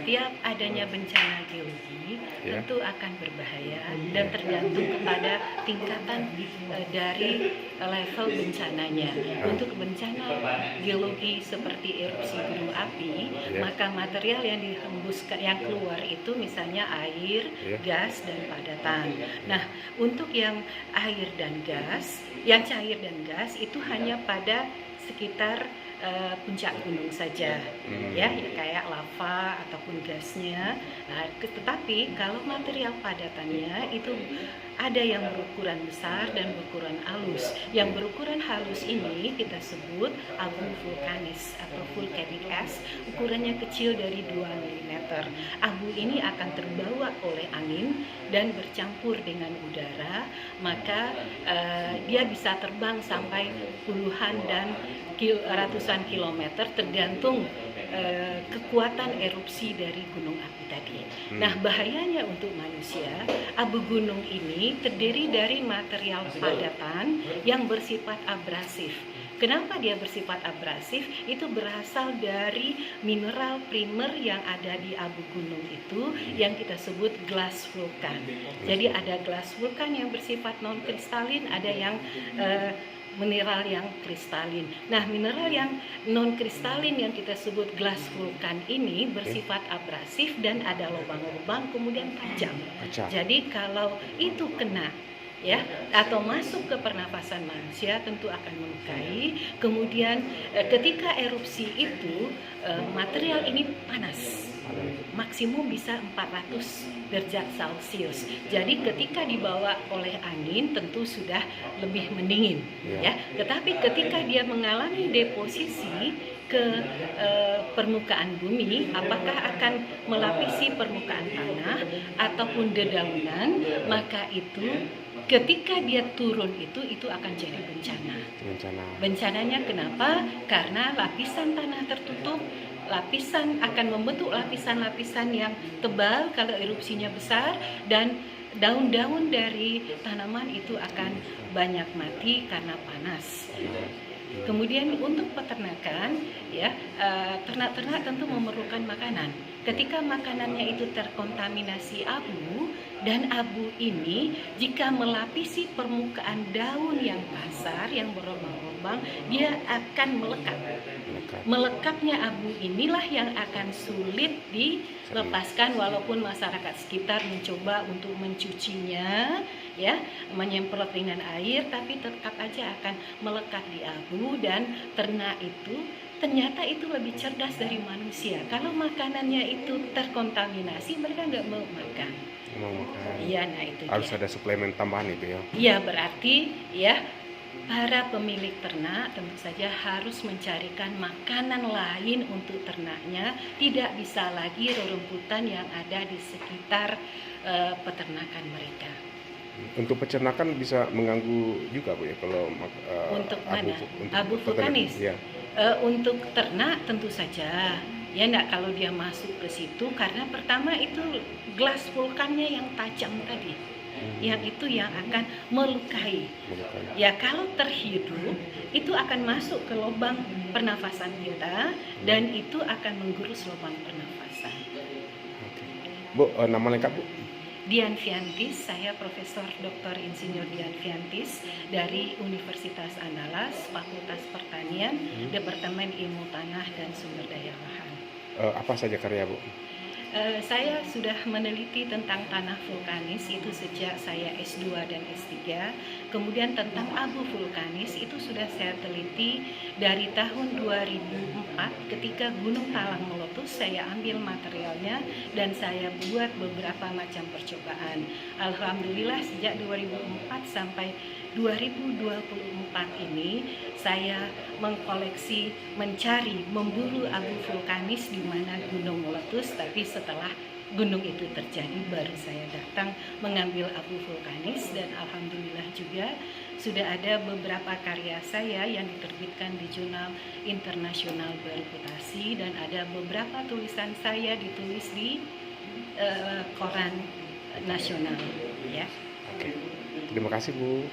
setiap adanya bencana geologi tentu akan berbahaya dan tergantung kepada tingkatan dari level bencananya. Untuk bencana geologi seperti erupsi gunung api, maka material yang dihembuskan yang keluar itu misalnya air, gas dan padatan. Nah, untuk yang air dan gas, yang cair dan gas itu hanya pada sekitar puncak gunung saja, ya kayak lava ataupun gasnya. Nah, tetapi kalau material padatannya itu ada yang berukuran besar dan berukuran halus. Yang berukuran halus ini kita sebut abu vulkanis atau volcanic ash, ukurannya kecil dari 2 mm. Abu ini akan terbawa oleh angin dan bercampur dengan udara, maka dia bisa terbang sampai puluhan dan ratusan kilometer tergantung kekuatan erupsi dari gunung api tadi. Nah, bahayanya untuk manusia, abu gunung ini terdiri dari material padatan yang bersifat abrasif. Kenapa dia bersifat abrasif? Itu berasal dari mineral primer yang ada di abu gunung itu yang kita sebut glass vulkan. Jadi ada glass vulkan yang bersifat non-kristalin, ada yang mineral yang kristalin. Nah, mineral yang non-kristalin yang kita sebut glass vulkan ini bersifat abrasif dan ada lubang-lubang kemudian tajam. Jadi kalau itu kena atau masuk ke pernafasan manusia tentu akan melukai. Kemudian ketika erupsi itu material ini panas, maksimum bisa 400 derajat Celcius. Jadi ketika dibawa oleh angin tentu sudah lebih mendingin, Tetapi ketika dia mengalami deposisi ke permukaan bumi, apakah akan melapisi permukaan tanah ataupun dedaunan, maka itu ketika dia turun itu akan jadi bencana. Bencananya kenapa? Karena lapisan tanah tertutup, lapisan akan membentuk lapisan-lapisan yang tebal kalau erupsinya besar, dan daun-daun dari tanaman itu akan banyak mati karena panas. Kemudian untuk peternakan, ternak-ternak tentu memerlukan makanan. Ketika makanannya itu terkontaminasi abu, dan abu ini jika melapisi permukaan daun yang kasar, yang berlubang-lubang, dia akan melekat. Melekatnya abu inilah yang akan sulit dilepaskan walaupun masyarakat sekitar mencoba untuk mencucinya, menyemprot dengan air, tapi tetap aja akan melekat di abu, dan ternak itu ternyata itu lebih cerdas dari manusia. Kalau makanannya itu terkontaminasi, mereka nggak mau makan. Iya, nah itu harus ada suplemen tambahan itu ya. Iya, berarti para pemilik ternak tentu saja harus mencarikan makanan lain untuk ternaknya. Tidak bisa lagi rerumputan yang ada di sekitar peternakan mereka. Untuk peternakan bisa mengganggu juga Bu ya kalau untuk mana? Abu vulkanis. Untuk ternak tentu saja. Kalau dia masuk ke situ, karena pertama itu glass vulkannya yang tajam tadi. Yang itu yang akan melukai. Kalau terhirup itu akan masuk ke lubang pernafasan kita, dan itu akan menggurus lubang pernafasan. Bu, nama lengkap Bu? Dian Fiantis, saya Profesor Dr. Insinyur Dian Fiantis dari Universitas Andalas, Fakultas Pertanian, Departemen Ilmu Tanah dan Sumber Daya Lahan. Apa saja karya Bu? Saya sudah meneliti tentang tanah vulkanis itu sejak saya S2 dan S3. Kemudian tentang abu vulkanis itu sudah saya teliti dari tahun 2004 ketika Gunung Talang meletus. Saya ambil materialnya dan saya buat beberapa macam percobaan. Alhamdulillah sejak 2004 sampai 2024 ini saya mengkoleksi, mencari, memburu abu vulkanis di mana gunung meletus. Tapi setelah gunung itu terjadi baru saya datang mengambil abu vulkanis, dan alhamdulillah juga sudah ada beberapa karya saya yang diterbitkan di jurnal internasional bereputasi, dan ada beberapa tulisan saya ditulis di koran nasional. Terima kasih Bu.